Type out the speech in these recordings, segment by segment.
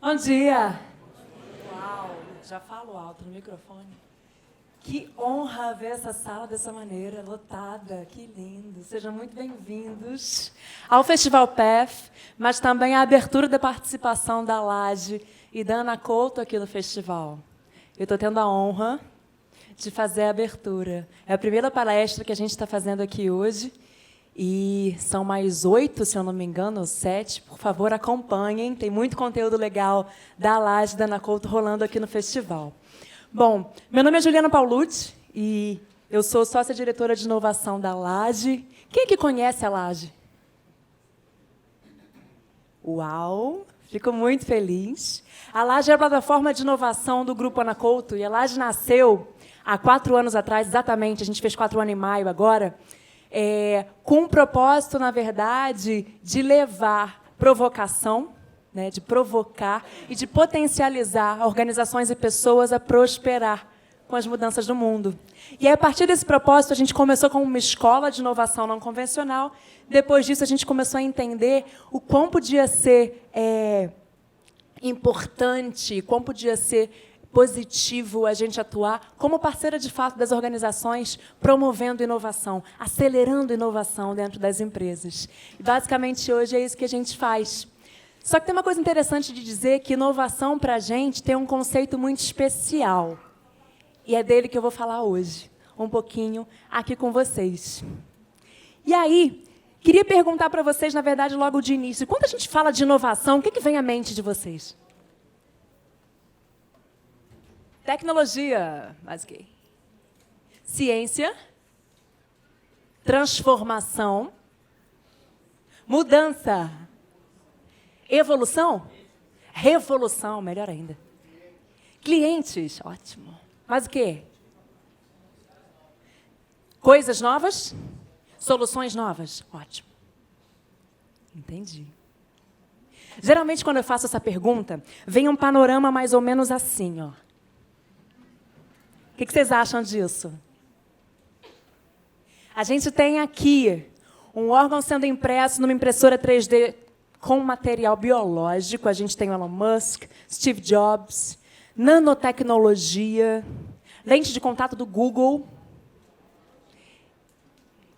Bom dia! Uau, já falo alto no microfone. Que honra ver essa sala dessa maneira, lotada, que lindo. Sejam muito bem-vindos ao Festival PEF, mas também à abertura da participação da Laje e da Ana Couto aqui no festival. Eu estou tendo a honra de fazer a abertura. É a primeira palestra que a gente está fazendo aqui hoje. E são mais 8, se eu não me engano, ou 7. Por favor, acompanhem. Tem muito conteúdo legal da Laje e da Ana Couto rolando aqui no festival. Bom, meu nome é Juliana Paulucci e eu sou sócia-diretora de inovação da Laje. Quem é que conhece a Laje? Uau! Fico muito feliz. A Laje é a plataforma de inovação do Grupo Ana Couto e a Laje nasceu há 4 anos atrás, exatamente. A gente fez 4 anos em maio agora. Com um propósito, na verdade, de levar provocação, né, de provocar e de potencializar organizações e pessoas a prosperar com as mudanças do mundo. E aí, a partir desse propósito, a gente começou com uma escola de inovação não convencional. Depois disso, a gente começou a entender o quão podia ser importante, quão podia ser positivo a gente atuar como parceira, de fato, das organizações, promovendo inovação, acelerando inovação dentro das empresas. E, basicamente, hoje é isso que a gente faz. Só que tem uma coisa interessante de dizer que inovação, para a gente, tem um conceito muito especial. E é dele que eu vou falar hoje, um pouquinho, aqui com vocês. E aí, queria perguntar para vocês, na verdade, logo de início, quando a gente fala de inovação, o que vem à mente de vocês? Tecnologia, mas o quê? Ciência, transformação, mudança, evolução, revolução, melhor ainda. Clientes, ótimo. Mas o quê? Coisas novas, soluções novas, ótimo. Entendi. Geralmente, quando eu faço essa pergunta, vem um panorama mais ou menos assim, ó. O que vocês acham disso? A gente tem aqui um órgão sendo impresso numa impressora 3D com material biológico. A gente tem o Elon Musk, Steve Jobs, nanotecnologia, lente de contato do Google.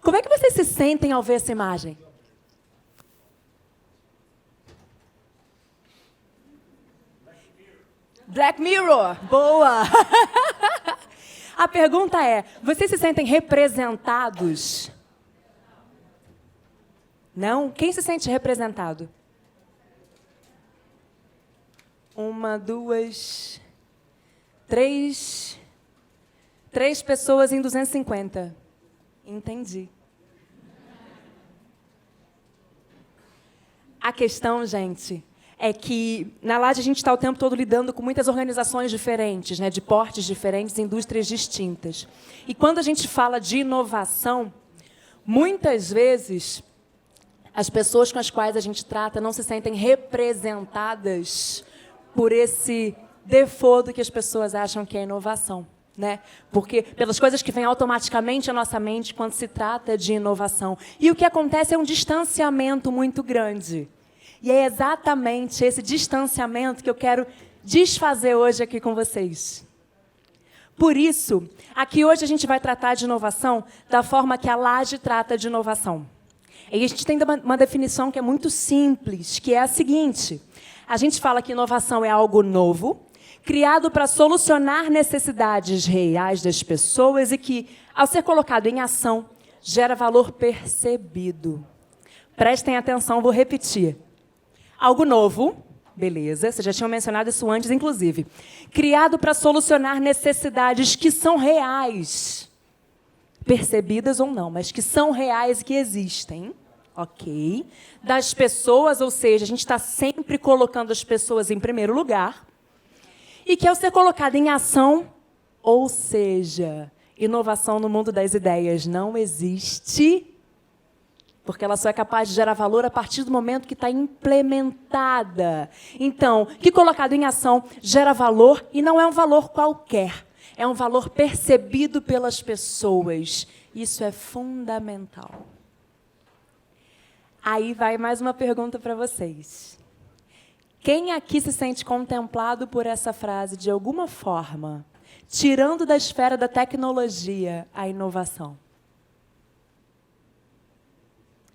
Como é que vocês se sentem ao ver essa imagem? Black Mirror, boa! A pergunta é, vocês se sentem representados? Não? Quem se sente representado? 1, 2, 3. 3 pessoas em 250. Entendi. A questão, gente, é que na Laje a gente está o tempo todo lidando com muitas organizações diferentes, né, de portes diferentes, indústrias distintas. E quando a gente fala de inovação, muitas vezes as pessoas com as quais a gente trata não se sentem representadas por esse default que as pessoas acham que é inovação, né? Porque pelas coisas que vêm automaticamente à nossa mente quando se trata de inovação. E o que acontece é um distanciamento muito grande. E é exatamente esse distanciamento que eu quero desfazer hoje aqui com vocês. Por isso, aqui hoje a gente vai tratar de inovação da forma que a Laje trata de inovação. E a gente tem uma definição que é muito simples, que é a seguinte. A gente fala que inovação é algo novo, criado para solucionar necessidades reais das pessoas e que, ao ser colocado em ação, gera valor percebido. Prestem atenção, vou repetir. Algo novo, beleza, vocês já tinham mencionado isso antes, inclusive. Criado para solucionar necessidades que são reais. Percebidas ou não, mas que são reais e que existem. Ok. Das pessoas, ou seja, a gente está sempre colocando as pessoas em primeiro lugar. E que, ao ser colocado em ação, ou seja, inovação no mundo das ideias não existe, porque ela só é capaz de gerar valor a partir do momento que está implementada. Então, que colocado em ação gera valor, e não é um valor qualquer. É um valor percebido pelas pessoas. Isso é fundamental. Aí vai mais uma pergunta para vocês. Quem aqui se sente contemplado por essa frase de alguma forma, tirando da esfera da tecnologia a inovação?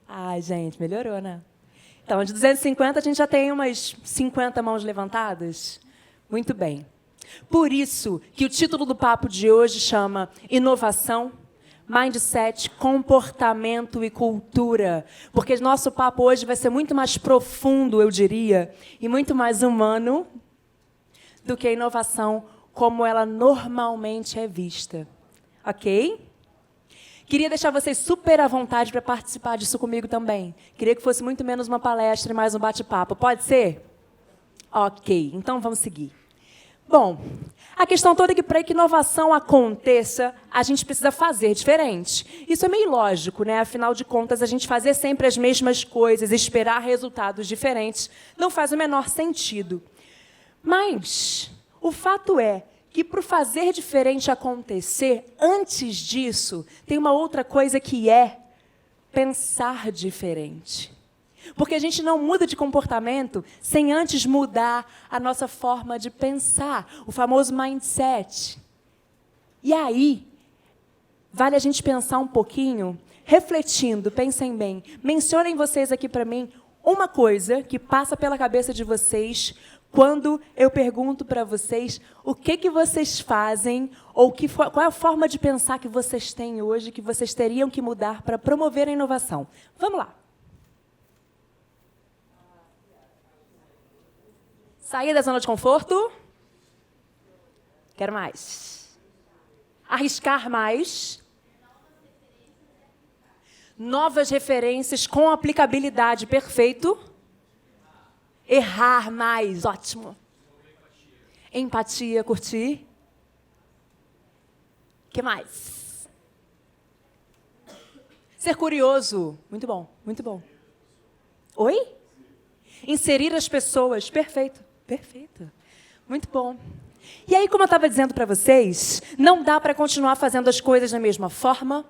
Ai, gente, melhorou, né? Então, de 250, a gente já tem umas 50 mãos levantadas? Muito bem. Por isso que o título do papo de hoje chama Inovação, Mindset, Comportamento e Cultura. Porque nosso papo hoje vai ser muito mais profundo, eu diria, e muito mais humano do que a inovação como ela normalmente é vista. Ok? Queria deixar vocês super à vontade para participar disso comigo também. Queria que fosse muito menos uma palestra e mais um bate-papo. Pode ser? Ok, então vamos seguir. Bom, a questão toda é que para que inovação aconteça, a gente precisa fazer diferente. Isso é meio lógico, né? Afinal de contas, a gente fazer sempre as mesmas coisas, esperar resultados diferentes, não faz o menor sentido. Mas o fato é que, para o fazer diferente acontecer, antes disso, tem uma outra coisa que é pensar diferente. Porque a gente não muda de comportamento sem antes mudar a nossa forma de pensar, o famoso mindset. E aí, vale a gente pensar um pouquinho, refletindo, pensem bem. Mencionem vocês aqui para mim uma coisa que passa pela cabeça de vocês quando eu pergunto para vocês o que vocês fazem ou qual é a forma de pensar que vocês têm hoje, que vocês teriam que mudar para promover a inovação. Vamos lá. Sair da zona de conforto. Quero mais. Arriscar mais. Novas referências com aplicabilidade. Perfeito. Errar mais. Ótimo. Empatia, curtir. O que mais? Ser curioso. Muito bom, muito bom. Oi? Inserir as pessoas. Perfeito. Perfeito. Muito bom. E aí, como eu estava dizendo para vocês, não dá para continuar fazendo as coisas da mesma forma,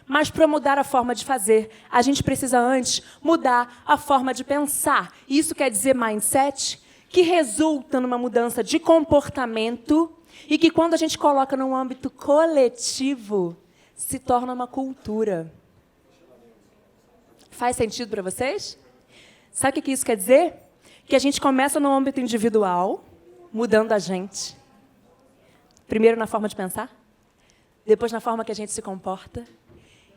mas para mudar a forma de fazer, a gente precisa antes mudar a forma de pensar. Isso quer dizer mindset, que resulta numa mudança de comportamento e que, quando a gente coloca num âmbito coletivo, se torna uma cultura. Faz sentido para vocês? Sabe o que isso quer dizer? Que a gente começa no âmbito individual, mudando a gente. Primeiro na forma de pensar, depois na forma que a gente se comporta.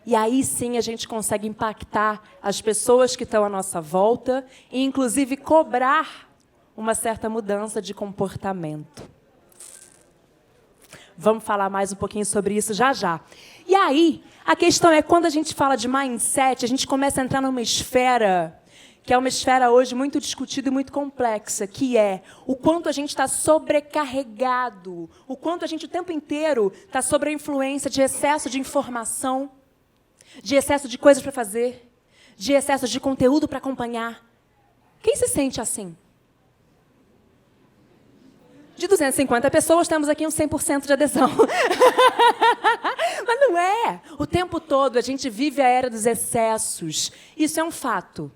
E aí sim a gente consegue impactar as pessoas que estão à nossa volta e, inclusive, cobrar uma certa mudança de comportamento. Vamos falar mais um pouquinho sobre isso já já. E aí, a questão é, quando a gente fala de mindset, a gente começa a entrar numa esfera que é uma esfera hoje muito discutida e muito complexa, que é o quanto a gente está sobrecarregado, o quanto a gente o tempo inteiro está sob a influência de excesso de informação, de excesso de coisas para fazer, de excesso de conteúdo para acompanhar. Quem se sente assim? De 250 pessoas, temos aqui uns 100% de adesão. Mas não é. O tempo todo a gente vive a era dos excessos. Isso é um fato.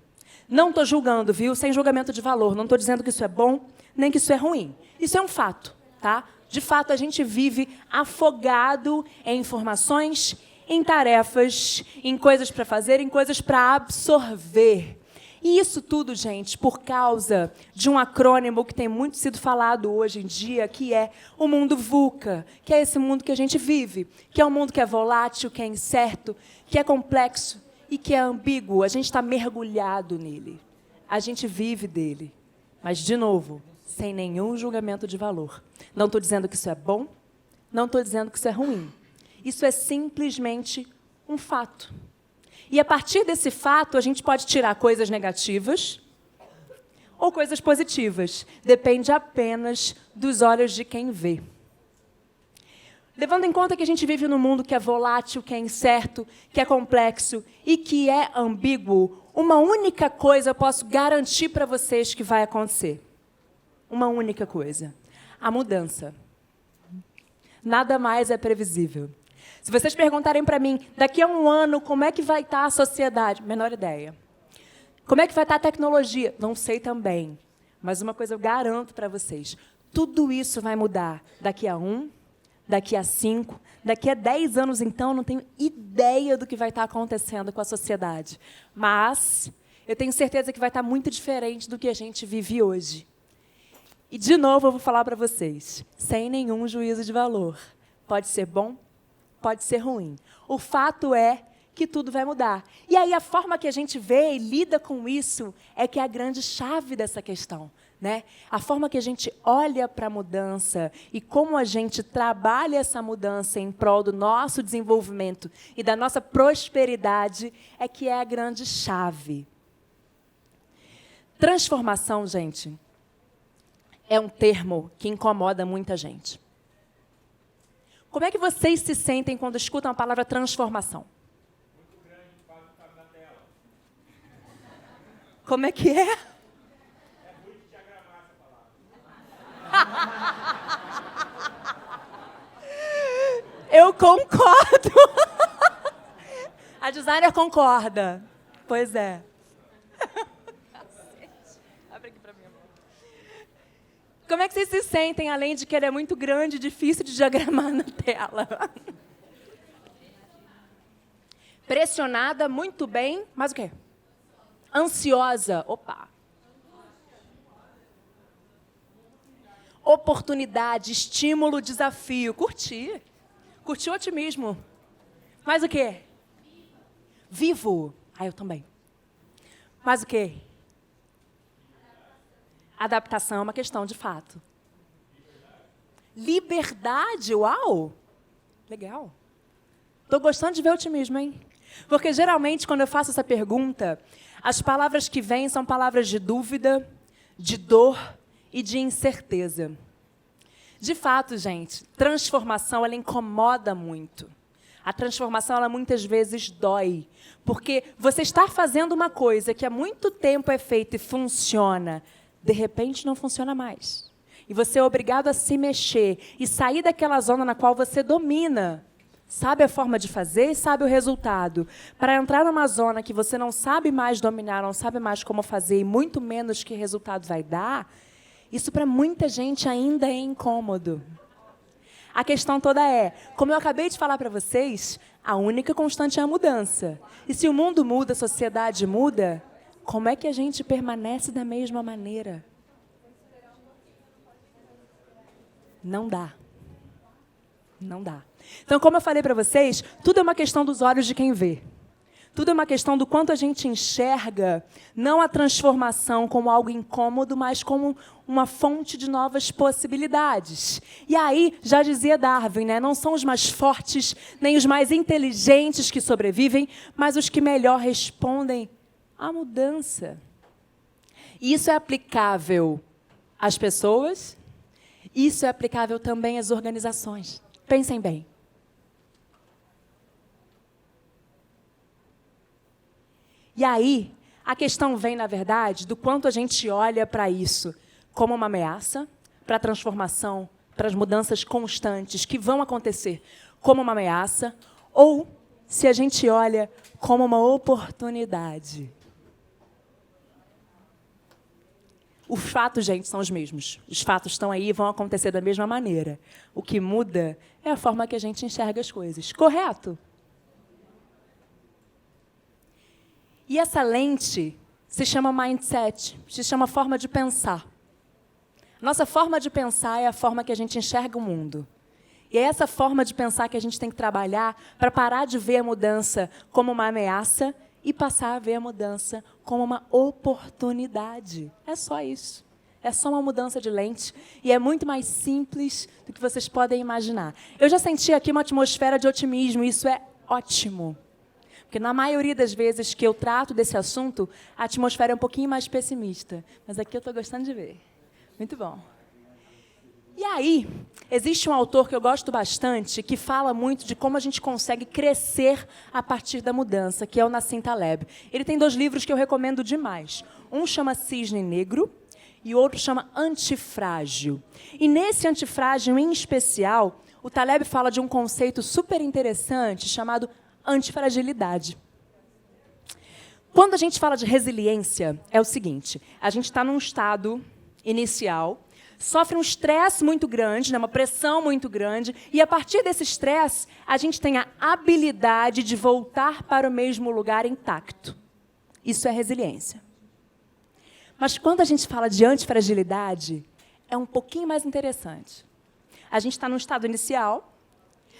Não estou julgando, viu? Sem julgamento de valor. Não estou dizendo que isso é bom, nem que isso é ruim. Isso é um fato, tá? De fato, a gente vive afogado em informações, em tarefas, em coisas para fazer, em coisas para absorver. E isso tudo, gente, por causa de um acrônimo que tem muito sido falado hoje em dia, que é o mundo VUCA, que é esse mundo que a gente vive, que é um mundo que é volátil, que é incerto, que é complexo e que é ambíguo. A gente está mergulhado nele. A gente vive dele. Mas, de novo, sem nenhum julgamento de valor. Não estou dizendo que isso é bom, não estou dizendo que isso é ruim. Isso é simplesmente um fato. E, a partir desse fato, a gente pode tirar coisas negativas ou coisas positivas. Depende apenas dos olhos de quem vê. Levando em conta que a gente vive num mundo que é volátil, que é incerto, que é complexo e que é ambíguo, uma única coisa eu posso garantir para vocês que vai acontecer. Uma única coisa. A mudança. Nada mais é previsível. Se vocês perguntarem para mim, daqui a um ano, como é que vai estar a sociedade? Menor ideia. Como é que vai estar a tecnologia? Não sei também. Mas uma coisa eu garanto para vocês, tudo isso vai mudar daqui a 1, daqui a 5, daqui a 10 anos, então, eu não tenho ideia do que vai estar acontecendo com a sociedade. Mas eu tenho certeza que vai estar muito diferente do que a gente vive hoje. E, de novo, eu vou falar para vocês, sem nenhum juízo de valor. Pode ser bom, pode ser ruim. O fato é que tudo vai mudar. E aí a forma que a gente vê e lida com isso é que é a grande chave dessa questão, né? A forma que a gente olha para a mudança e como a gente trabalha essa mudança em prol do nosso desenvolvimento e da nossa prosperidade é que é a grande chave. Transformação, gente, é um termo que incomoda muita gente. Como é que vocês se sentem quando escutam a palavra transformação? Muito grande, quase não cabe na tela. Como é que é? É ruim de diagramar essa palavra. Eu concordo. A designer concorda. Pois é. Abre aqui para mim, amor. Como é que vocês se sentem, além de que ele é muito grande e difícil de diagramar na tela? Pressionada, muito bem, mas o quê? Ansiosa. Opa. Oportunidade, estímulo, desafio. Curti. Curti o otimismo. Mais o quê? Vivo. Ah, eu também. Mais o quê? Adaptação é uma questão de fato. Liberdade, uau! Legal. Estou gostando de ver otimismo, hein? Porque, geralmente, quando eu faço essa pergunta, as palavras que vêm são palavras de dúvida, de dor e de incerteza. De fato, gente, transformação, ela incomoda muito. A transformação, ela muitas vezes dói. Porque você está fazendo uma coisa que há muito tempo é feita e funciona, de repente não funciona mais. E você é obrigado a se mexer e sair daquela zona na qual você domina. Sabe a forma de fazer e sabe o resultado. Para entrar numa zona que você não sabe mais dominar, não sabe mais como fazer e muito menos que resultado vai dar, isso para muita gente ainda é incômodo. A questão toda é, como eu acabei de falar para vocês, a única constante é a mudança. E se o mundo muda, a sociedade muda, como é que a gente permanece da mesma maneira? Não dá. Não dá. Então, como eu falei para vocês, tudo é uma questão dos olhos de quem vê. Tudo é uma questão do quanto a gente enxerga, não a transformação como algo incômodo, mas como uma fonte de novas possibilidades. E aí, já dizia Darwin, né? Não são os mais fortes, nem os mais inteligentes que sobrevivem, mas os que melhor respondem à mudança. E isso é aplicável às pessoas, isso é aplicável também às organizações. Pensem bem. E aí, a questão vem, na verdade, do quanto a gente olha para isso como uma ameaça, para a transformação, para as mudanças constantes que vão acontecer como uma ameaça, ou se a gente olha como uma oportunidade. Os fatos, gente, são os mesmos. Os fatos estão aí e vão acontecer da mesma maneira. O que muda é a forma que a gente enxerga as coisas. Correto? E essa lente se chama mindset, se chama forma de pensar. Nossa forma de pensar é a forma que a gente enxerga o mundo. E é essa forma de pensar que a gente tem que trabalhar para parar de ver a mudança como uma ameaça e passar a ver a mudança como uma oportunidade. É só isso. É só uma mudança de lente e é muito mais simples do que vocês podem imaginar. Eu já senti aqui uma atmosfera de otimismo, e isso é ótimo. Porque na maioria das vezes que eu trato desse assunto, a atmosfera é um pouquinho mais pessimista. Mas aqui eu estou gostando de ver. Muito bom. E aí, existe um autor que eu gosto bastante, que fala muito de como a gente consegue crescer a partir da mudança, que é o Nassim Taleb. Ele tem 2 livros que eu recomendo demais. Um chama Cisne Negro e o outro chama Antifrágil. E nesse Antifrágil, em especial, o Taleb fala de um conceito super interessante chamado antifragilidade. Quando a gente fala de resiliência, é o seguinte, a gente está num estado inicial, sofre um estresse muito grande, né, uma pressão muito grande, e a partir desse estresse, a gente tem a habilidade de voltar para o mesmo lugar intacto. Isso é resiliência. Mas quando a gente fala de antifragilidade, é um pouquinho mais interessante. A gente está no estado inicial,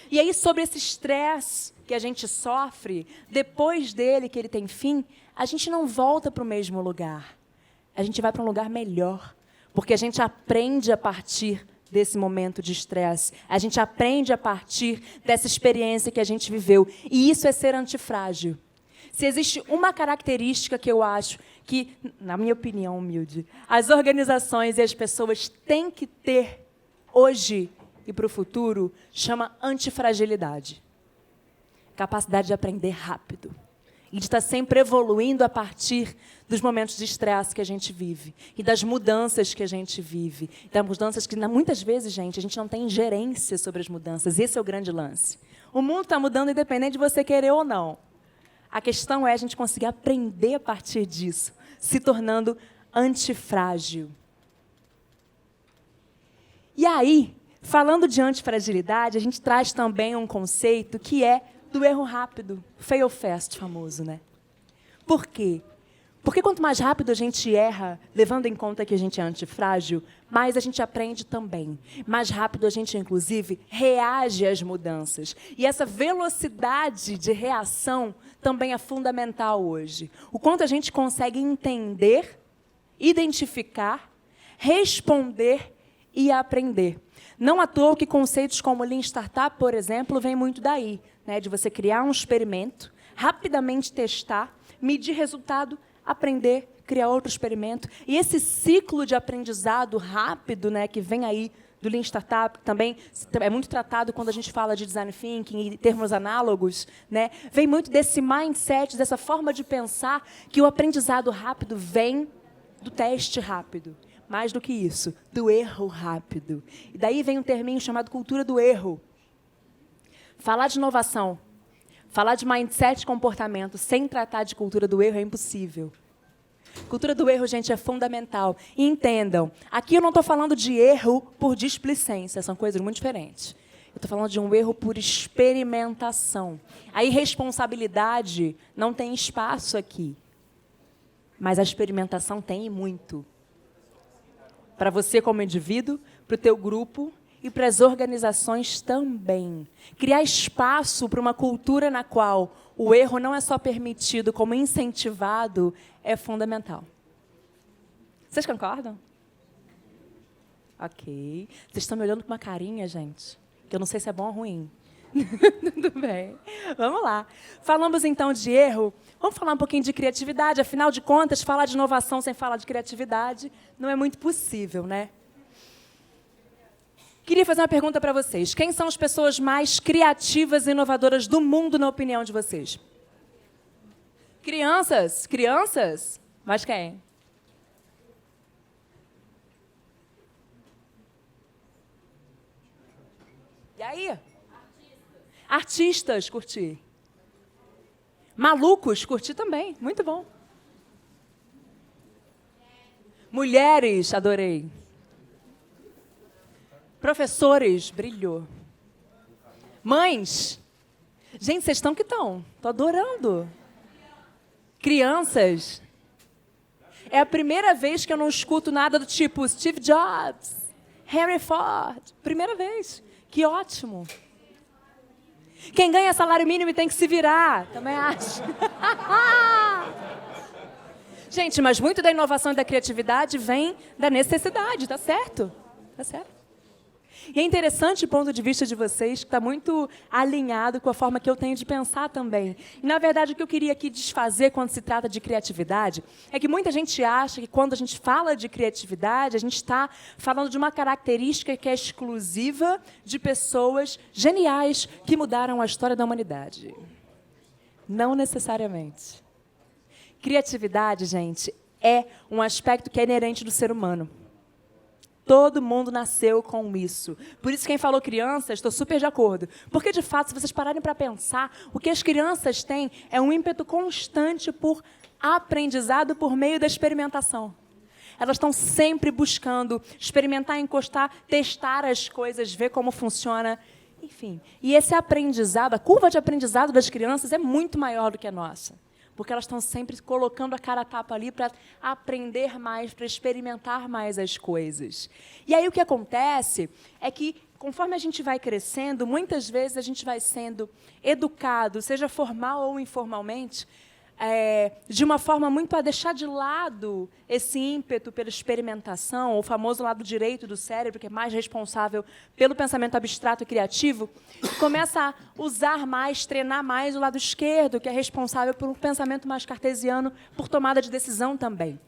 e aí sobre esse estresse que a gente sofre, depois dele, que ele tem fim, a gente não volta para o mesmo lugar. A gente vai para um lugar melhor. Porque a gente aprende a partir desse momento de estresse. A gente aprende a partir dessa experiência que a gente viveu. E isso é ser antifrágil. Se existe uma característica que eu acho que, na minha opinião humilde, as organizações e as pessoas têm que ter hoje e para o futuro, chama antifragilidade. Capacidade de aprender rápido. E de estar sempre evoluindo a partir dos momentos de estresse que a gente vive. E das mudanças que a gente vive. Das mudanças que, muitas vezes, gente, a gente não tem ingerência sobre as mudanças. Esse é o grande lance. O mundo está mudando independente de você querer ou não. A questão é a gente conseguir aprender a partir disso, se tornando antifrágil. E aí, falando de antifragilidade, a gente traz também um conceito que é do erro rápido, fail fast, famoso, né? Por quê? Porque quanto mais rápido a gente erra, levando em conta que a gente é antifrágil, mais a gente aprende também. Mais rápido a gente, inclusive, reage às mudanças. E essa velocidade de reação também é fundamental hoje. O quanto a gente consegue entender, identificar, responder e aprender. Não à toa que conceitos como Lean Startup, por exemplo, vêm muito daí, né, de você criar um experimento, rapidamente testar, medir resultado, aprender, criar outro experimento. E esse ciclo de aprendizado rápido, né, que vem aí do Lean Startup, que também é muito tratado quando a gente fala de Design Thinking e termos análogos, né, vem muito desse mindset, dessa forma de pensar que o aprendizado rápido vem do teste rápido. Mais do que isso, do erro rápido. E daí vem um terminho chamado cultura do erro. Falar de inovação, falar de mindset e comportamento sem tratar de cultura do erro é impossível. Cultura do erro, gente, é fundamental. E entendam, aqui eu não estou falando de erro por displicência, são coisas muito diferentes. Eu estou falando de um erro por experimentação. A irresponsabilidade não tem espaço aqui. Mas a experimentação tem e muito. Para você como indivíduo, para o teu grupo e para as organizações também. Criar espaço para uma cultura na qual o erro não é só permitido, como incentivado, é fundamental. Vocês concordam? Ok. Vocês estão me olhando com uma carinha, gente, que eu não sei se é bom ou ruim. Tudo bem. Vamos lá. Falamos, então, de erro. Vamos falar um pouquinho de criatividade. Afinal de contas, falar de inovação sem falar de criatividade não é muito possível, né? Queria fazer uma pergunta para vocês. Quem são as pessoas mais criativas e inovadoras do mundo, na opinião de vocês? Crianças? Crianças? Mas quem? E aí? Artistas, curti. Malucos, curti também. Muito bom. Mulheres, adorei. Professores, brilhou. Mães. Gente, vocês estão que estão. Estou adorando. Crianças. É a primeira vez que eu não escuto nada do tipo Steve Jobs, Henry Ford. Primeira vez. Que ótimo. Quem ganha salário mínimo tem que se virar. Também acho. Gente, mas muito da inovação e da criatividade vem da necessidade, tá certo? Tá certo. E é interessante o ponto de vista de vocês, que está muito alinhado com a forma que eu tenho de pensar também. E, na verdade, o que eu queria aqui desfazer quando se trata de criatividade é que muita gente acha que quando a gente fala de criatividade, a gente está falando de uma característica que é exclusiva de pessoas geniais que mudaram a história da humanidade. Não necessariamente. Criatividade, gente, é um aspecto que é inerente do ser humano. Todo mundo nasceu com isso. Por isso, quem falou crianças, estou super de acordo. Porque, de fato, se vocês pararem para pensar, o que as crianças têm é um ímpeto constante por aprendizado por meio da experimentação. elas estão sempre buscando experimentar, encostar, testar as coisas, ver como funciona, enfim. E esse aprendizado, a curva de aprendizado das crianças é muito maior do que a nossa, porque elas estão sempre colocando a cara a tapa ali para aprender mais, para experimentar mais as coisas. E aí o que acontece é que, conforme a gente vai crescendo, muitas vezes a gente vai sendo educado, seja formal ou informalmente, de uma forma muito a deixar de lado esse ímpeto pela experimentação, o famoso lado direito do cérebro, que é mais responsável pelo pensamento abstrato e criativo, e começa a usar mais, treinar mais o lado esquerdo, que é responsável por um pensamento mais cartesiano, por tomada de decisão também.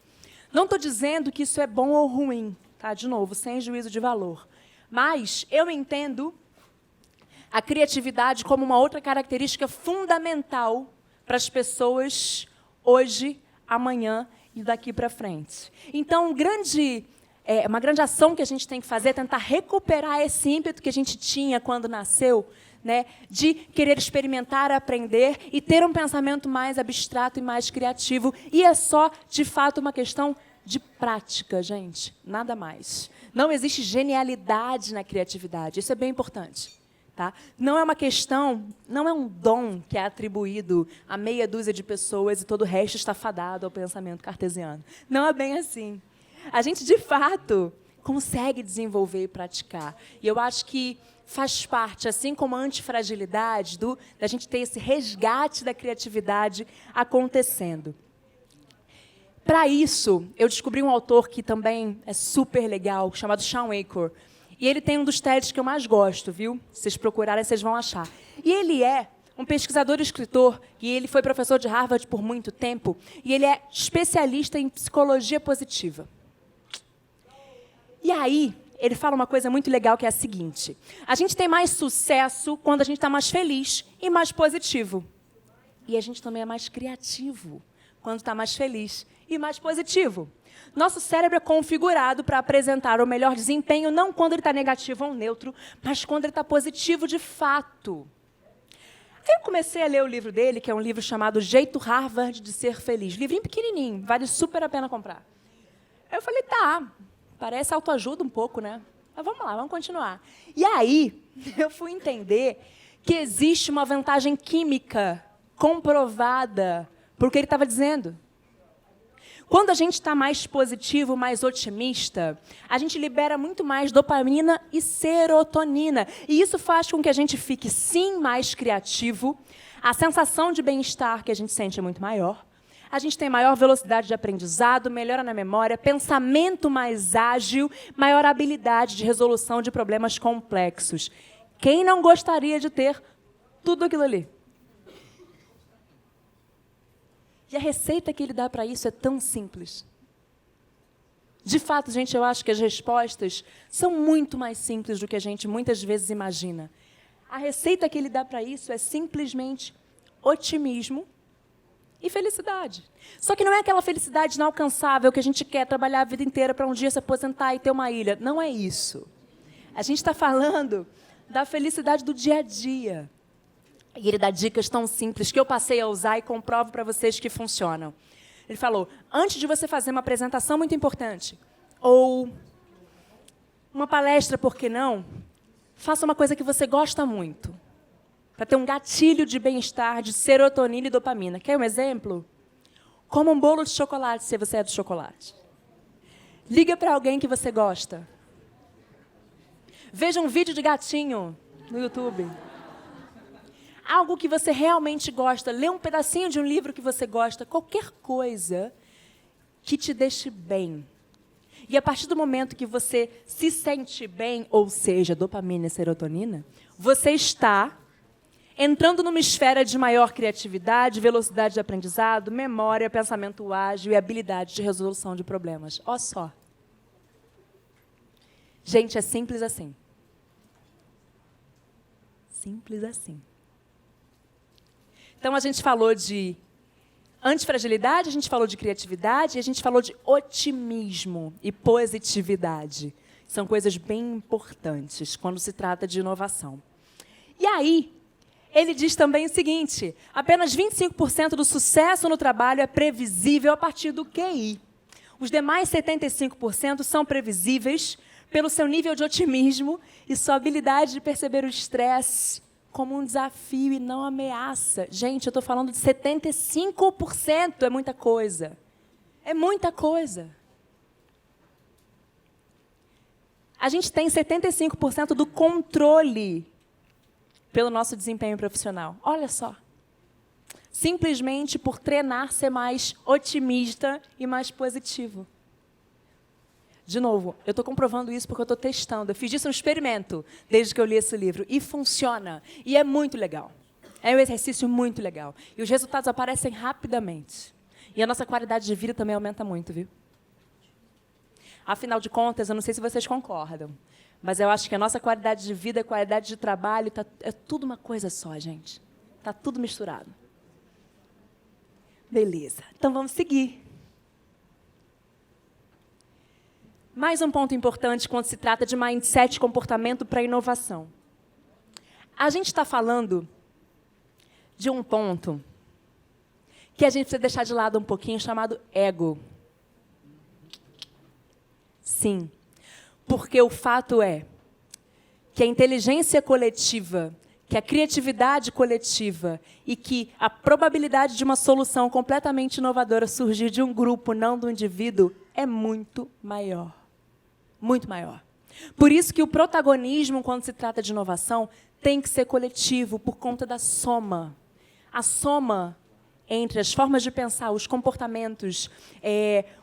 Não estou dizendo que isso é bom ou ruim, tá? De novo, sem juízo de valor. Mas eu entendo a criatividade como uma outra característica fundamental para as pessoas hoje, amanhã e daqui para frente. Então, uma grande ação que a gente tem que fazer é tentar recuperar esse ímpeto que a gente tinha quando nasceu, né, de querer experimentar, aprender e ter um pensamento mais abstrato e mais criativo. E é só, de fato, uma questão de prática, gente, nada mais. Não existe genialidade na criatividade, isso é bem importante. Tá? Não é uma questão, não é um dom que é atribuído a meia dúzia de pessoas e todo o resto está fadado ao pensamento cartesiano. Não é bem assim. A gente, de fato, consegue desenvolver e praticar. E eu acho que faz parte, assim como a antifragilidade, da gente ter esse resgate da criatividade acontecendo. Para isso, eu descobri um autor que também é super legal, chamado Shawn Achor. E ele tem um dos TEDs que eu mais gosto, viu? Se vocês procurarem, vocês vão achar. E ele é um pesquisador e escritor, e ele foi professor de Harvard por muito tempo, e ele é especialista em psicologia positiva. E aí, ele fala uma coisa muito legal, que é a seguinte: a gente tem mais sucesso quando a gente está mais feliz e mais positivo. E a gente também é mais criativo quando está mais feliz e mais positivo. Nosso cérebro é configurado para apresentar o melhor desempenho, não quando ele está negativo ou neutro, mas quando ele está positivo de fato. Aí eu comecei a ler o livro dele, que é um livro chamado Jeito Harvard de Ser Feliz. Livrinho pequenininho, vale super a pena comprar. Aí eu falei, tá, parece autoajuda um pouco, né? Mas vamos lá, vamos continuar. E aí eu fui entender que existe uma vantagem química comprovada por o que ele estava dizendo. Quando a gente está mais positivo, mais otimista, a gente libera muito mais dopamina e serotonina. E isso faz com que a gente fique, sim, mais criativo. A sensação de bem-estar que a gente sente é muito maior. A gente tem maior velocidade de aprendizado, melhora na memória, pensamento mais ágil, maior habilidade de resolução de problemas complexos. Quem não gostaria de ter tudo aquilo ali? E a receita que ele dá para isso é tão simples. De fato, gente, eu acho que as respostas são muito mais simples do que a gente muitas vezes imagina. A receita que ele dá para isso é simplesmente otimismo e felicidade. Só que não é aquela felicidade inalcançável que a gente quer trabalhar a vida inteira para um dia se aposentar e ter uma ilha. Não é isso. A gente está falando da felicidade do dia a dia. E ele dá dicas tão simples que eu passei a usar e comprovo para vocês que funcionam. Ele falou, antes de você fazer uma apresentação muito importante, ou uma palestra, por que não, faça uma coisa que você gosta muito, para ter um gatilho de bem-estar, de serotonina e dopamina. Quer um exemplo? Coma um bolo de chocolate, se você é do chocolate. Liga para alguém que você gosta. Veja um vídeo de gatinho no YouTube. Algo que você realmente gosta, lê um pedacinho de um livro que você gosta, qualquer coisa que te deixe bem. E a partir do momento que você se sente bem, ou seja, dopamina e serotonina, você está entrando numa esfera de maior criatividade, velocidade de aprendizado, memória, pensamento ágil e habilidade de resolução de problemas. Ó só. Gente, é simples assim. Simples assim. Então, a gente falou de antifragilidade, a gente falou de criatividade, e a gente falou de otimismo e positividade. São coisas bem importantes quando se trata de inovação. E aí, ele diz também o seguinte, apenas 25% do sucesso no trabalho é previsível a partir do QI. Os demais 75% são previsíveis pelo seu nível de otimismo e sua habilidade de perceber o estresse como um desafio e não ameaça. Gente, eu estou falando de 75%, é muita coisa. É muita coisa. A gente tem 75% do controle pelo nosso desempenho profissional. Olha só. Simplesmente por treinar ser mais otimista e mais positivo. De novo, eu estou comprovando isso porque eu estou testando. Eu fiz disso um experimento desde que eu li esse livro. E funciona. E é muito legal. É um exercício muito legal. E os resultados aparecem rapidamente. E a nossa qualidade de vida também aumenta muito, viu? Afinal de contas, eu não sei se vocês concordam, mas eu acho que a nossa qualidade de vida, qualidade de trabalho, é tudo uma coisa só, gente. Está tudo misturado. Beleza. Então, vamos seguir. Mais um ponto importante quando se trata de mindset e comportamento para inovação. A gente está falando de um ponto que a gente precisa deixar de lado um pouquinho, chamado ego. Sim, porque o fato é que a inteligência coletiva, que a criatividade coletiva e que a probabilidade de uma solução completamente inovadora surgir de um grupo, não do indivíduo, é muito maior. Muito maior. Por isso que o protagonismo, quando se trata de inovação, tem que ser coletivo, por conta da soma. A soma entre as formas de pensar, os comportamentos,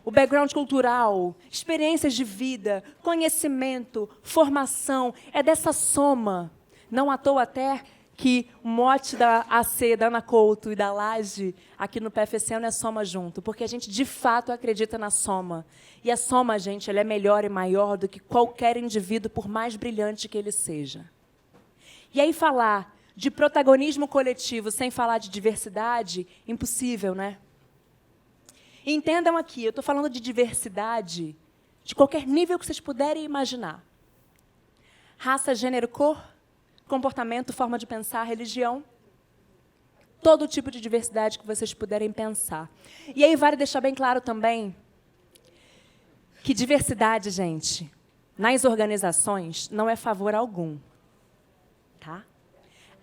o background cultural, experiências de vida, conhecimento, formação, é dessa soma. Não à toa até que o mote da AC, da Ana Couto e da Laje, aqui no PFCN, é soma junto, porque a gente, de fato, acredita na soma. E a soma, gente, ela é melhor e maior do que qualquer indivíduo, por mais brilhante que ele seja. E aí falar de protagonismo coletivo sem falar de diversidade, impossível, né? E entendam aqui, eu estou falando de diversidade de qualquer nível que vocês puderem imaginar. Raça, gênero, cor, comportamento, forma de pensar, religião. Todo tipo de diversidade que vocês puderem pensar. E aí vale deixar bem claro também que diversidade, gente, nas organizações não é favor algum. Tá?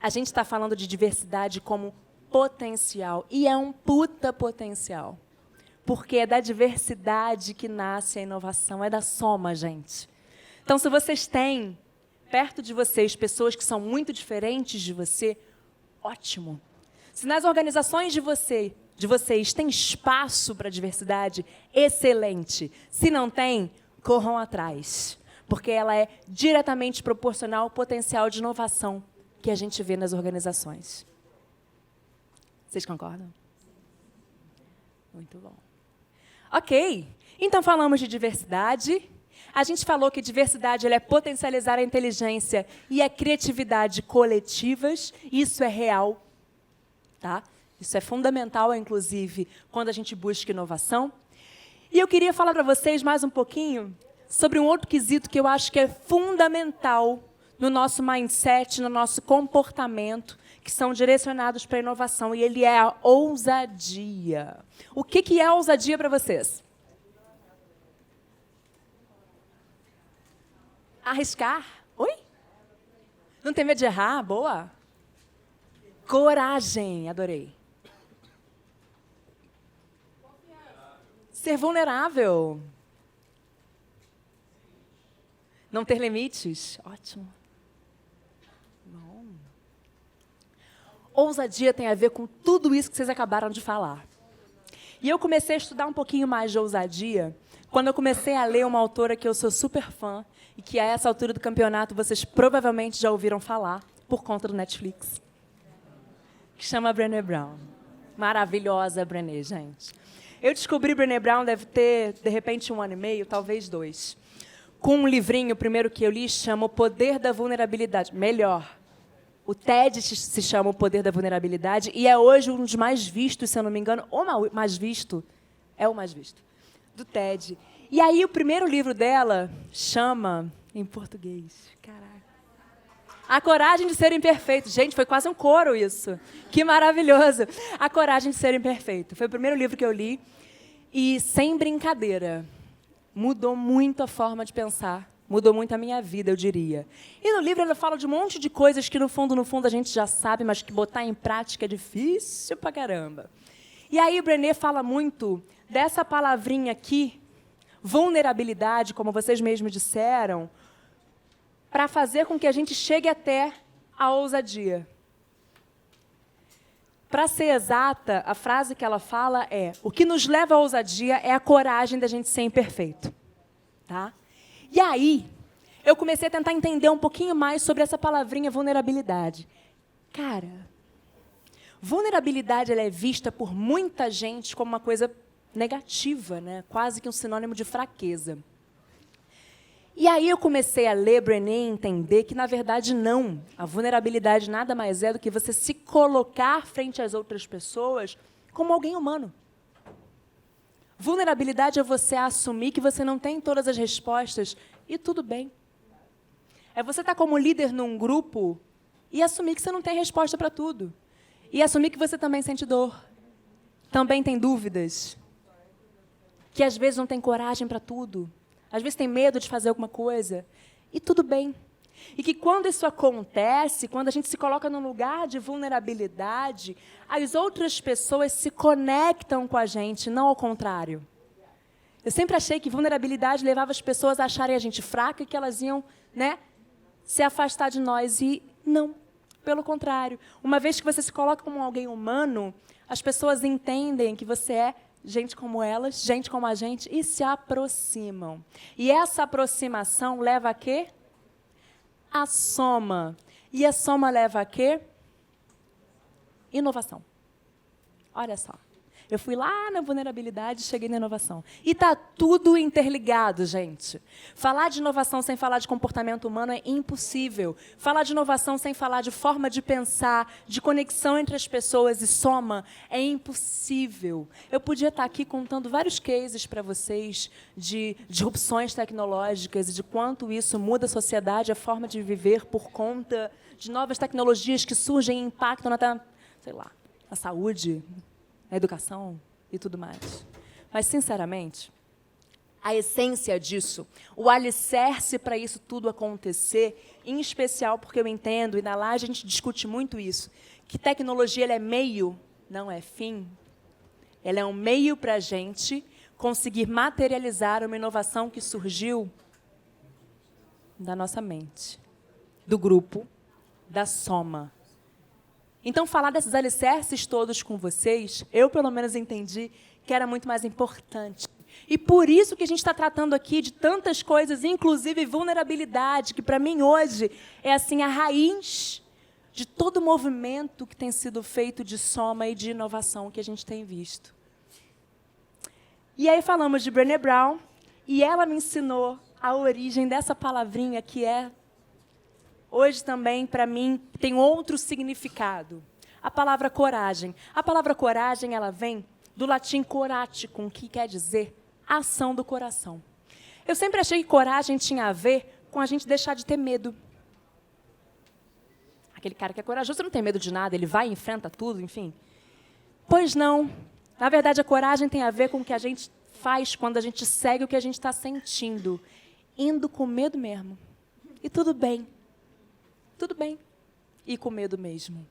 A gente está falando de diversidade como potencial. E é um puta potencial. Porque é da diversidade que nasce a inovação. É da soma, gente. Então, se vocês têm perto de vocês pessoas que são muito diferentes de você, ótimo. Se nas organizações de vocês tem espaço para diversidade, excelente. Se não tem, corram atrás. Porque ela é diretamente proporcional ao potencial de inovação que a gente vê nas organizações. Vocês concordam? Muito bom. Ok, então falamos de diversidade. A gente falou que diversidade ela é potencializar a inteligência e a criatividade coletivas. Isso é real. Tá? Isso é fundamental, inclusive, quando a gente busca inovação. E eu queria falar para vocês mais um pouquinho sobre um outro quesito que eu acho que é fundamental no nosso mindset, no nosso comportamento, que são direcionados para a inovação, e ele é a ousadia. O que é ousadia para vocês? Arriscar? Oi? Não tem medo de errar? Boa. Coragem, adorei. Ser vulnerável. Não ter limites? Ótimo. Bom. Ousadia tem a ver com tudo isso que vocês acabaram de falar. E eu comecei a estudar um pouquinho mais de ousadia quando eu comecei a ler uma autora que eu sou super fã e que, a essa altura do campeonato, vocês provavelmente já ouviram falar por conta do Netflix, que chama Brené Brown. Maravilhosa a Brené, gente. Eu descobri Brené Brown, deve ter, de repente, 1 ano e meio, talvez 2. Com um livrinho, o primeiro que eu li, chama O Poder da Vulnerabilidade. Melhor. O TED se chama O Poder da Vulnerabilidade e é hoje um dos mais vistos, se eu não me engano, ou mais visto, é o mais visto, do TED. E aí o primeiro livro dela chama, em português, caraca, A Coragem de Ser Imperfeito. Gente, foi quase um coro isso. Que maravilhoso. A Coragem de Ser Imperfeito. Foi o primeiro livro que eu li. E, sem brincadeira, mudou muito a forma de pensar, mudou muito a minha vida, eu diria. E no livro ela fala de um monte de coisas que, no fundo, a gente já sabe, mas que botar em prática é difícil pra caramba. E aí o Brené fala muito dessa palavrinha aqui, vulnerabilidade, como vocês mesmos disseram, para fazer com que a gente chegue até a ousadia. Para ser exata, a frase que ela fala é: o que nos leva à ousadia é a coragem da gente ser imperfeito. Tá? E aí, eu comecei a tentar entender um pouquinho mais sobre essa palavrinha vulnerabilidade. Cara, vulnerabilidade ela é vista por muita gente como uma coisa negativa, né? Quase que um sinônimo de fraqueza. E aí eu comecei a ler Brené e entender que, na verdade, não. A vulnerabilidade nada mais é do que você se colocar frente às outras pessoas como alguém humano. Vulnerabilidade é você assumir que você não tem todas as respostas e tudo bem. É você estar como líder num grupo e assumir que você não tem resposta para tudo. E assumir que você também sente dor, também tem dúvidas, que às vezes não tem coragem para tudo. Às vezes tem medo de fazer alguma coisa. E tudo bem. E que quando isso acontece, quando a gente se coloca num lugar de vulnerabilidade, as outras pessoas se conectam com a gente, não ao contrário. Eu sempre achei que vulnerabilidade levava as pessoas a acharem a gente fraca e que elas iam, né, se afastar de nós. E não, pelo contrário. Uma vez que você se coloca como alguém humano, as pessoas entendem que você é gente como elas, gente como a gente, e se aproximam. E essa aproximação leva a quê? A soma. E a soma leva a quê? Inovação. Olha só. Eu fui lá na vulnerabilidade e cheguei na inovação. E está tudo interligado, gente. Falar de inovação sem falar de comportamento humano é impossível. Falar de inovação sem falar de forma de pensar, de conexão entre as pessoas e soma, é impossível. Eu podia estar aqui contando vários cases para vocês de disrupções tecnológicas e de quanto isso muda a sociedade, a forma de viver por conta de novas tecnologias que surgem e impactam na saúde, na educação e tudo mais. Mas, sinceramente, a essência disso, o alicerce para isso tudo acontecer, em especial porque eu entendo, e na Laje a gente discute muito isso, que tecnologia ela é meio, não é fim. Ela é um meio para a gente conseguir materializar uma inovação que surgiu da nossa mente, do grupo, da soma. Então, falar desses alicerces todos com vocês, eu, pelo menos, entendi que era muito mais importante. E por isso que a gente está tratando aqui de tantas coisas, inclusive vulnerabilidade, que, para mim, hoje, é assim a raiz de todo o movimento que tem sido feito de soma e de inovação que a gente tem visto. E aí falamos de Brené Brown, e ela me ensinou a origem dessa palavrinha que é... Hoje também, para mim, tem outro significado. A palavra coragem. A palavra coragem ela vem do latim coraticum, que quer dizer ação do coração. Eu sempre achei que coragem tinha a ver com a gente deixar de ter medo. Aquele cara que é corajoso não tem medo de nada, ele vai e enfrenta tudo, enfim. Pois não. Na verdade, a coragem tem a ver com o que a gente faz quando a gente segue o que a gente está sentindo, indo com medo mesmo. E tudo bem. Tudo bem. E com medo mesmo.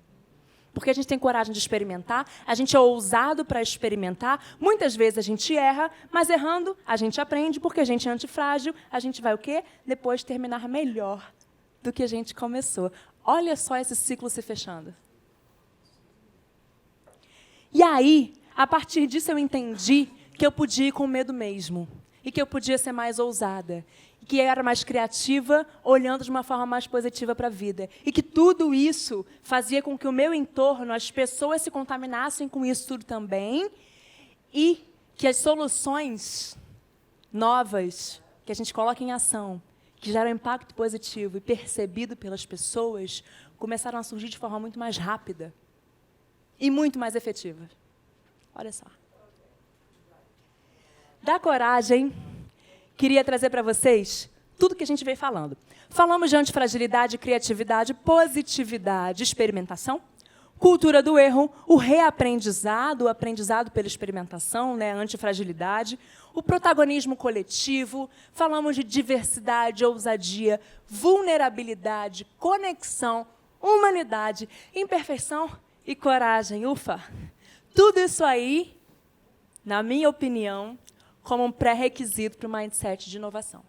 Porque a gente tem coragem de experimentar, a gente é ousado para experimentar. Muitas vezes a gente erra, mas errando a gente aprende, porque a gente é antifrágil, a gente vai o quê? Depois terminar melhor do que a gente começou. Olha só esse ciclo se fechando. E aí, a partir disso eu entendi que eu podia ir com medo mesmo. E que eu podia ser mais ousada. Que era mais criativa, olhando de uma forma mais positiva para a vida. E que tudo isso fazia com que o meu entorno, as pessoas se contaminassem com isso tudo também, e que as soluções novas que a gente coloca em ação, que geram impacto positivo e percebido pelas pessoas, começaram a surgir de forma muito mais rápida e muito mais efetiva. Olha só. Da coragem... Queria trazer para vocês tudo que a gente veio falando. Falamos de antifragilidade, criatividade, positividade, experimentação, cultura do erro, o reaprendizado, o aprendizado pela experimentação, né, a antifragilidade, o protagonismo coletivo, falamos de diversidade, ousadia, vulnerabilidade, conexão, humanidade, imperfeição e coragem. Ufa! Tudo isso aí, na minha opinião, como um pré-requisito para o mindset de inovação.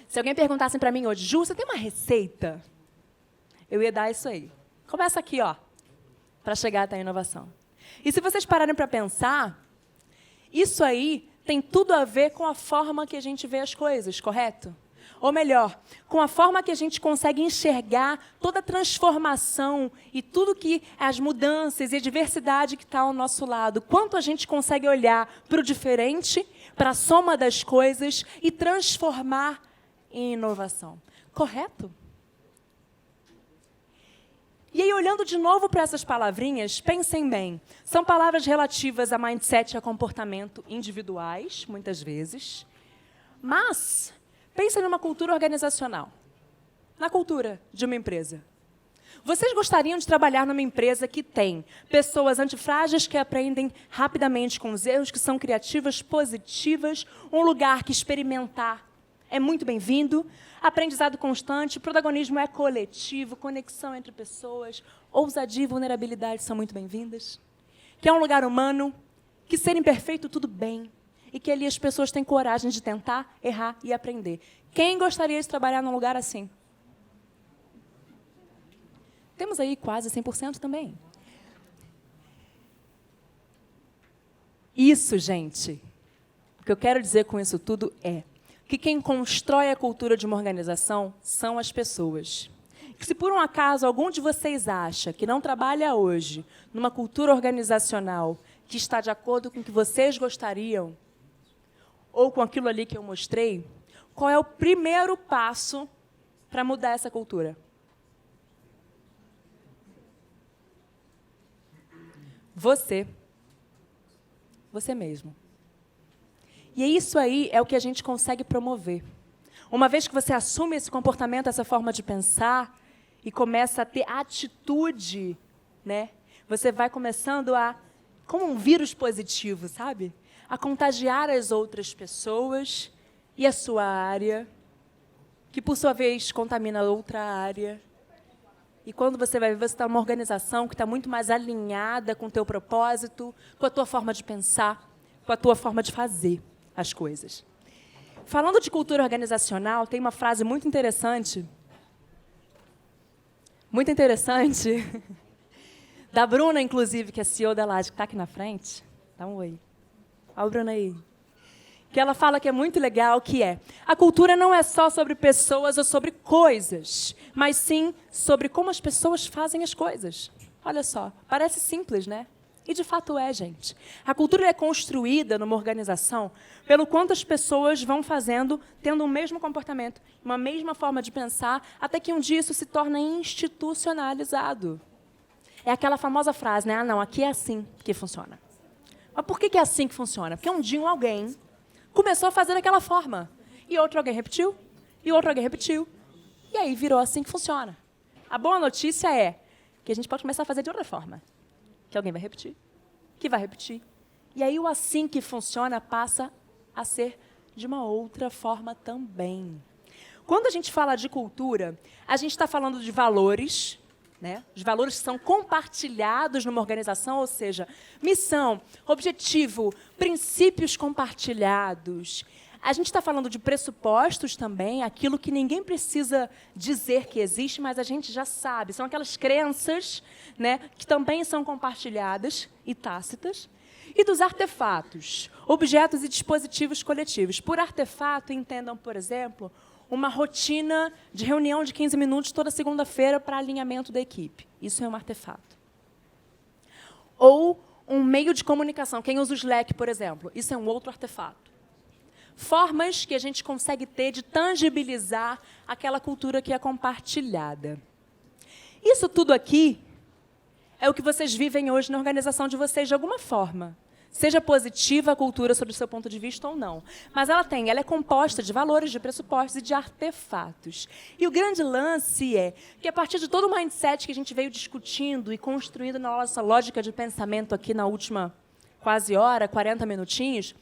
Se alguém perguntasse para mim hoje, Ju, você tem uma receita? Eu ia dar isso aí. Começa aqui, ó, para chegar até a inovação. E se vocês pararem para pensar, isso aí tem tudo a ver com a forma que a gente vê as coisas, correto? Ou melhor, com a forma que a gente consegue enxergar toda a transformação e tudo que as mudanças e a diversidade que está ao nosso lado. Quanto a gente consegue olhar para o diferente, para a soma das coisas e transformar em inovação. Correto? E aí, olhando de novo para essas palavrinhas, pensem bem. São palavras relativas a mindset e a comportamento individuais, muitas vezes. Mas, pensem numa cultura organizacional. Na cultura de uma empresa. Vocês gostariam de trabalhar numa empresa que tem pessoas antifrágeis que aprendem rapidamente com os erros, que são criativas, positivas, um lugar que experimentar é muito bem-vindo, aprendizado constante, protagonismo é coletivo, conexão entre pessoas, ousadia e vulnerabilidade são muito bem-vindas, que é um lugar humano, que ser imperfeito tudo bem, e que ali as pessoas têm coragem de tentar, errar e aprender. Quem gostaria de trabalhar num lugar assim? Temos aí quase 100% também. Isso, gente, o que eu quero dizer com isso tudo é que quem constrói a cultura de uma organização são as pessoas. Que se por um acaso algum de vocês acha que não trabalha hoje numa cultura organizacional que está de acordo com o que vocês gostariam, ou com aquilo ali que eu mostrei, qual é o primeiro passo para mudar essa cultura? Você. Você mesmo. E isso aí é o que a gente consegue promover. Uma vez que você assume esse comportamento, essa forma de pensar, e começa a ter atitude, né? Você vai começando a, como um vírus positivo, sabe? A contagiar as outras pessoas e a sua área, que, por sua vez, contamina outra área. E quando você vai ver, você está numa organização que está muito mais alinhada com o teu propósito, com a tua forma de pensar, com a tua forma de fazer as coisas. Falando de cultura organizacional, tem uma frase muito interessante, da Bruna, inclusive, que é CEO da Laje, que está aqui na frente. Dá um oi. Olha a Bruna aí. Que ela fala que é muito legal, que é: a cultura não é só sobre pessoas ou sobre coisas, mas sim sobre como as pessoas fazem as coisas. Olha só, parece simples, né? E, de fato, é, gente. A cultura é construída numa organização pelo quanto as pessoas vão fazendo, tendo o mesmo comportamento, uma mesma forma de pensar, até que um dia isso se torna institucionalizado. É aquela famosa frase, né? Ah, não, aqui é assim que funciona. Mas por que é assim que funciona? Porque um dia alguém começou a fazer daquela forma. E outro alguém repetiu, e outro alguém repetiu. E aí virou assim que funciona. A boa notícia é que a gente pode começar a fazer de outra forma. Que alguém vai repetir, que vai repetir. E aí o assim que funciona passa a ser de uma outra forma também. Quando a gente fala de cultura, a gente está falando de valores, né? Os valores que são compartilhados numa organização, ou seja, missão, objetivo, princípios compartilhados. A gente está falando de pressupostos também, aquilo que ninguém precisa dizer que existe, mas a gente já sabe. São aquelas crenças, né, que também são compartilhadas e tácitas. E dos artefatos, objetos e dispositivos coletivos. Por artefato, entendam, por exemplo, uma rotina de reunião de 15 minutos toda segunda-feira para alinhamento da equipe. Isso é um artefato. Ou um meio de comunicação. Quem usa o Slack, por exemplo, isso é um outro artefato. Formas que a gente consegue ter de tangibilizar aquela cultura que é compartilhada. Isso tudo aqui é o que vocês vivem hoje na organização de vocês de alguma forma. seja positiva a cultura sob o seu ponto de vista ou não. Mas ela é composta de valores, de pressupostos e de artefatos. E o grande lance é que, a partir de todo o mindset que a gente veio discutindo e construindo na nossa lógica de pensamento aqui na última quase hora, 40 minutinhos,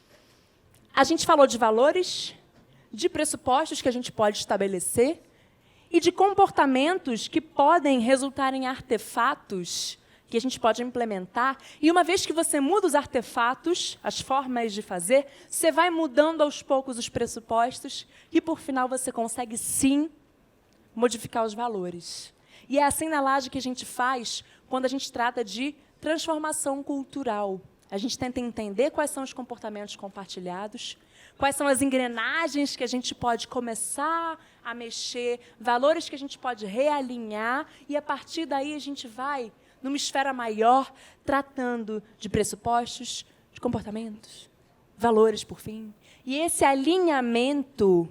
a gente falou de valores, de pressupostos que a gente pode estabelecer e de comportamentos que podem resultar em artefatos que a gente pode implementar. E uma vez que você muda os artefatos, as formas de fazer, você vai mudando aos poucos os pressupostos e, por final, você consegue, sim, modificar os valores. E é assim na Laje que a gente faz quando a gente trata de transformação cultural. A gente tenta entender quais são os comportamentos compartilhados, quais são as engrenagens que a gente pode começar a mexer, valores que a gente pode realinhar, e, a partir daí, a gente vai numa esfera maior, tratando de pressupostos, de comportamentos, valores, por fim. E esse alinhamento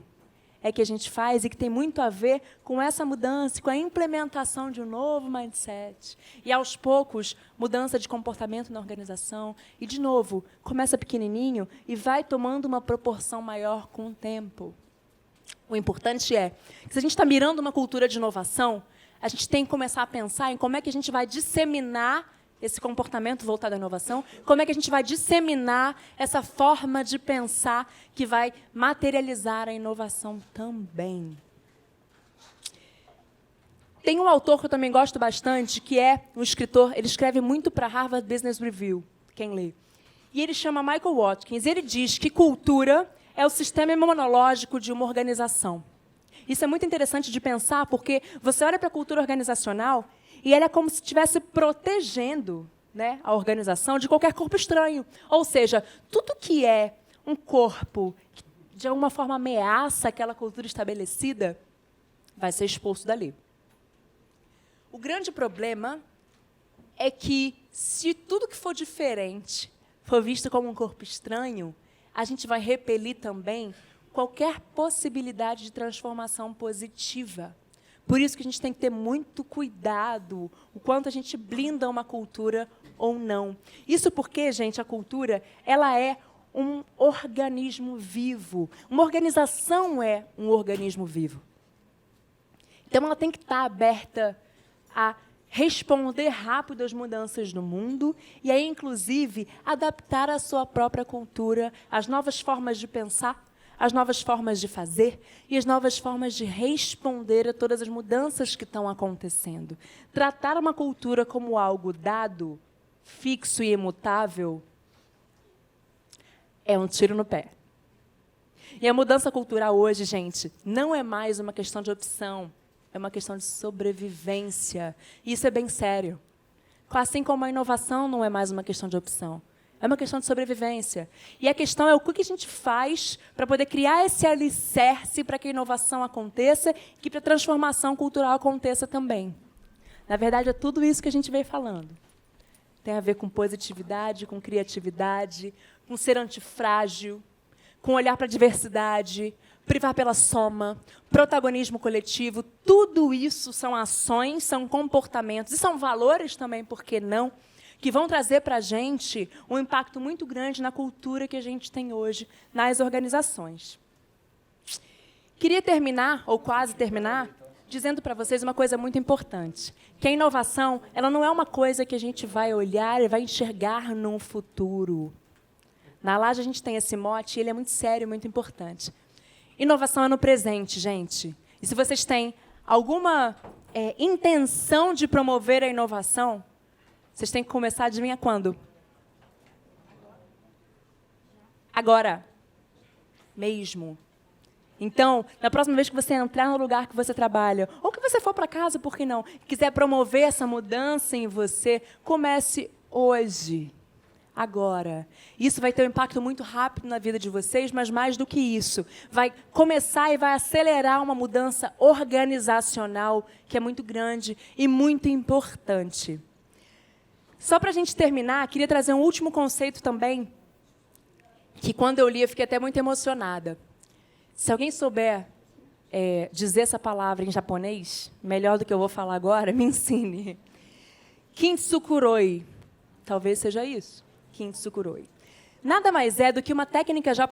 é que a gente faz e que tem muito a ver com essa mudança, com a implementação de um novo mindset. E, aos poucos, mudança de comportamento na organização. E, de novo, começa pequenininho e vai tomando uma proporção maior com o tempo. O importante é que, se a gente está mirando uma cultura de inovação, a gente tem que começar a pensar em como é que a gente vai disseminar esse comportamento voltado à inovação, como é que a gente vai disseminar essa forma de pensar que vai materializar a inovação também. Tem um autor que eu também gosto bastante, que é um escritor, ele escreve muito para a Harvard Business Review, quem lê. E ele chama Michael Watkins. Ele diz que cultura é o sistema imunológico de uma organização. Isso é muito interessante de pensar, porque você olha para a cultura organizacional e ela é como se estivesse protegendo, né, a organização de qualquer corpo estranho. Ou seja, tudo que é um corpo que, de alguma forma, ameaça aquela cultura estabelecida, vai ser expulso dali. O grande problema é que, se tudo que for diferente for visto como um corpo estranho, a gente vai repelir também qualquer possibilidade de transformação positiva. Por isso que a gente tem que ter muito cuidado o quanto a gente blinda uma cultura ou não. Isso porque, gente, a cultura ela é um organismo vivo. Uma organização é um organismo vivo. Então, ela tem que estar aberta a responder rápido às mudanças do mundo e, aí, inclusive, adaptar a sua própria cultura, as novas formas de pensar, as novas formas de fazer e as novas formas de responder a todas as mudanças que estão acontecendo. Tratar uma cultura como algo dado, fixo e imutável, é um tiro no pé. E a mudança cultural hoje, gente, não é mais uma questão de opção, é uma questão de sobrevivência. E isso é bem sério. Assim como a inovação não é mais uma questão de opção. É uma questão de sobrevivência. E a questão é o que a gente faz para poder criar esse alicerce para que a inovação aconteça e que para a transformação cultural aconteça também. Na verdade, é tudo isso que a gente veio falando. Tem a ver com positividade, com criatividade, com ser antifrágil, com olhar para a diversidade, privar pela soma, protagonismo coletivo. Tudo isso são ações, são comportamentos e são valores também, por que não? Que vão trazer para a gente um impacto muito grande na cultura que a gente tem hoje nas organizações. Queria terminar, ou quase terminar, dizendo para vocês uma coisa muito importante, que a inovação ela não é uma coisa que a gente vai olhar e vai enxergar num futuro. Na Laje a gente tem esse mote, e ele é muito sério, muito importante. Inovação é no presente, gente. E se vocês têm alguma intenção de promover a inovação, vocês têm que começar, adivinha quando? Agora. Mesmo. Então, na próxima vez que você entrar no lugar que você trabalha, ou que você for para casa, por que não, quiser promover essa mudança em você, comece hoje. Agora. Isso vai ter um impacto muito rápido na vida de vocês, mas mais do que isso, vai começar e vai acelerar uma mudança organizacional que é muito grande e muito importante. Só para a gente terminar, queria trazer um último conceito também, que quando eu li eu fiquei até muito emocionada. Se alguém souber dizer essa palavra em japonês, melhor do que eu vou falar agora, me ensine. Kintsukuroi. Talvez seja isso. Kintsukuroi. nada mais é do que uma técnica já